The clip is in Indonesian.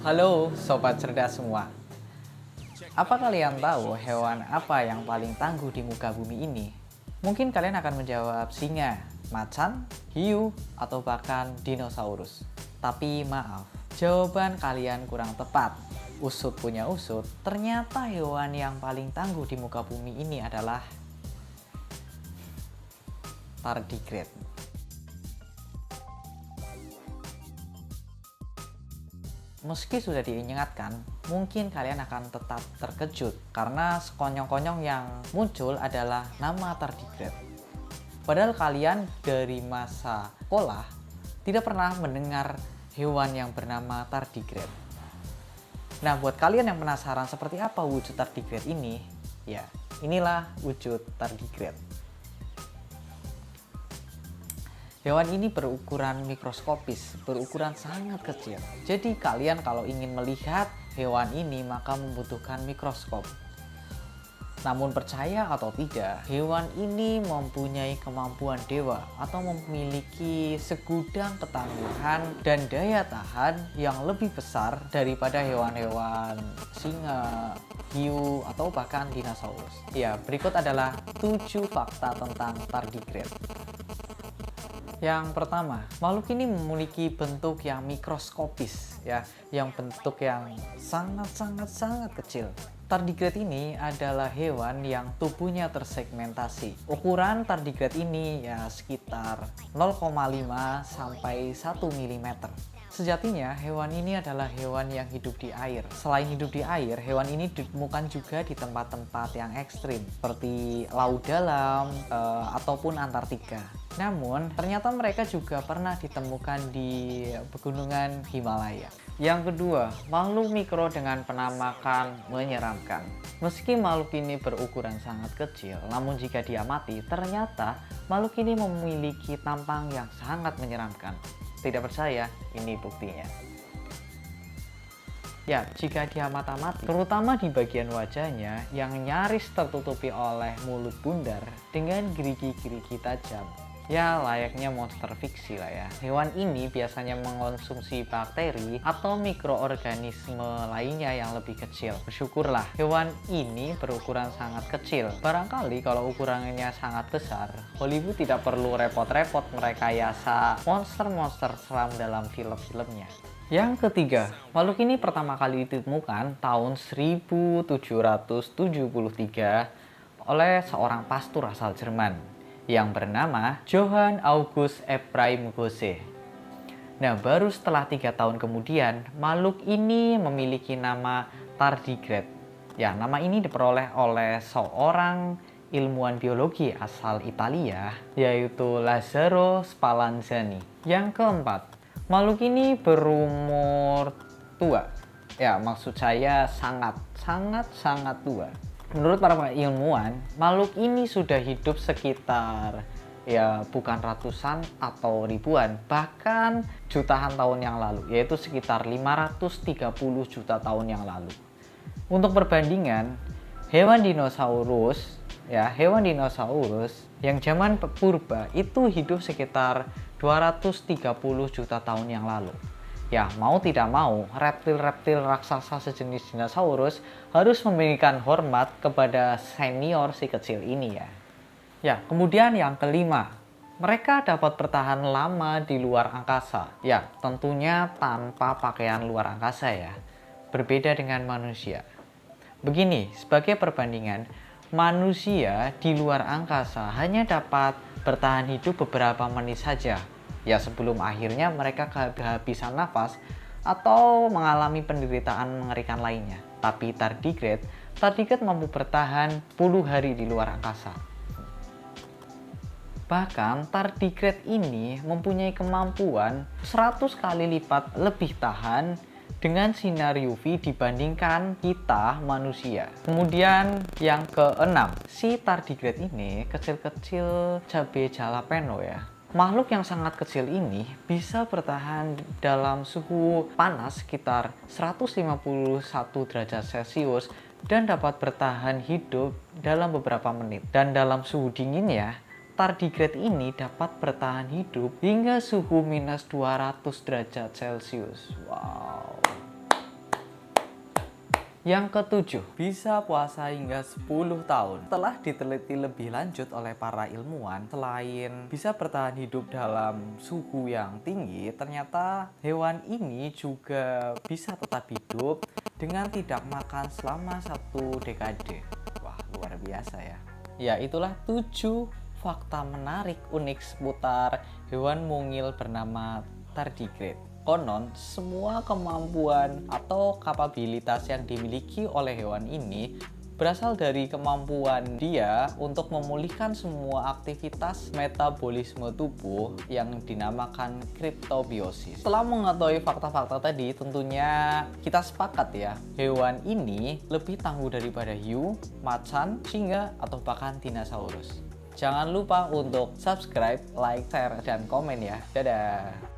Halo sobat cerdas semua. Apa kalian tahu hewan apa yang paling tangguh di muka bumi ini? Mungkin kalian akan menjawab singa, macan, hiu, atau bahkan dinosaurus. Tapi maaf, jawaban kalian kurang tepat. Usut punya usut, ternyata hewan yang paling tangguh di muka bumi ini adalah tardigrade. Meski sudah diingatkan, mungkin kalian akan tetap terkejut karena sekonyong-konyong yang muncul adalah nama tardigrade. Padahal kalian dari masa sekolah tidak pernah mendengar hewan yang bernama tardigrade. Nah, buat kalian yang penasaran seperti apa wujud tardigrade ini, ya inilah wujud tardigrade. Hewan ini berukuran mikroskopis, berukuran sangat kecil. Jadi kalian kalau ingin melihat hewan ini maka membutuhkan mikroskop. Namun percaya atau tidak, hewan ini mempunyai kemampuan dewa atau memiliki segudang ketangguhan dan daya tahan yang lebih besar daripada hewan-hewan singa, hiu, atau bahkan dinosaurus. Ya, berikut adalah 7 fakta tentang tardigrade. Yang pertama, makhluk ini memiliki bentuk yang mikroskopis, ya, yang bentuk yang sangat kecil. Tardigrade ini adalah hewan yang tubuhnya tersegmentasi. Ukuran tardigrade ini ya sekitar 0,5 sampai 1 mm. Sejatinya hewan ini adalah hewan yang hidup di air. Selain hidup di air, hewan ini ditemukan juga di tempat-tempat yang ekstrim seperti laut dalam ataupun Antartika. Namun, ternyata mereka juga pernah ditemukan di pegunungan Himalaya. Yang kedua, makhluk mikro dengan penampakan menyeramkan. Meski makhluk ini berukuran sangat kecil, namun jika diamati, ternyata makhluk ini memiliki tampang yang sangat menyeramkan. Tidak percaya? Ini buktinya. Ya, jika diamati, terutama di bagian wajahnya yang nyaris tertutupi oleh mulut bundar dengan gerigi-gerigi tajam. Ya, layaknya monster fiksi lah ya. Hewan ini biasanya mengonsumsi bakteri atau mikroorganisme lainnya yang lebih kecil. Bersyukurlah, hewan ini berukuran sangat kecil. Barangkali kalau ukurannya sangat besar, Hollywood tidak perlu repot-repot merekayasa monster-monster seram dalam film-filmnya. Yang ketiga, makhluk ini pertama kali ditemukan tahun 1773 oleh seorang pastor asal Jerman yang bernama Johann August Ephraim Gose. Nah, baru setelah 3 tahun kemudian, makhluk ini memiliki nama tardigrade. Ya, nama ini diperoleh oleh seorang ilmuwan biologi asal Italia, yaitu Lazzaro Spallanzani. Yang keempat, makhluk ini berumur tua. Ya, maksud saya sangat tua. Menurut para ilmuwan, makhluk ini sudah hidup sekitar ya bukan ratusan atau ribuan, bahkan jutaan tahun yang lalu, yaitu sekitar 530 juta tahun yang lalu. Untuk perbandingan, hewan dinosaurus yang zaman purba itu hidup sekitar 230 juta tahun yang lalu. Ya, mau tidak mau, reptil-reptil raksasa sejenis dinosaurus harus memberikan hormat kepada senior si kecil ini ya. Ya, kemudian yang kelima, mereka dapat bertahan lama di luar angkasa. Ya, tentunya tanpa pakaian luar angkasa ya. Berbeda dengan manusia. Begini, sebagai perbandingan, manusia di luar angkasa hanya dapat bertahan hidup beberapa menit saja. Ya, sebelum akhirnya mereka kehabisan nafas atau mengalami penderitaan mengerikan lainnya. Tapi tardigrade mampu bertahan puluh hari di luar angkasa. Bahkan tardigrade ini mempunyai kemampuan 100 kali lipat lebih tahan dengan sinar UV dibandingkan kita manusia. Kemudian yang keenam, si tardigrade ini kecil-kecil cabai jalapeno ya. Makhluk yang sangat kecil ini bisa bertahan dalam suhu panas sekitar 151 derajat Celcius dan dapat bertahan hidup dalam beberapa menit. Dan dalam suhu dingin ya, tardigrade ini dapat bertahan hidup hingga suhu minus 200 derajat Celcius. Wow. Yang ketujuh, bisa puasa hingga 10 tahun. Setelah diteliti lebih lanjut oleh para ilmuwan, selain bisa bertahan hidup dalam suhu yang tinggi, ternyata hewan ini juga bisa tetap hidup dengan tidak makan selama 1 dekade. Wah, luar biasa ya. Ya, itulah 7 fakta menarik unik seputar hewan mungil bernama tardigrade. Konon, semua kemampuan atau kapabilitas yang dimiliki oleh hewan ini berasal dari kemampuan dia untuk memulihkan semua aktivitas metabolisme tubuh yang dinamakan kriptobiosis. Setelah mengetahui fakta-fakta tadi, tentunya kita sepakat ya, hewan ini lebih tangguh daripada hiu, macan, singa, atau bahkan dinosaurus. Jangan lupa untuk subscribe, like, share, dan komen ya. Dadah!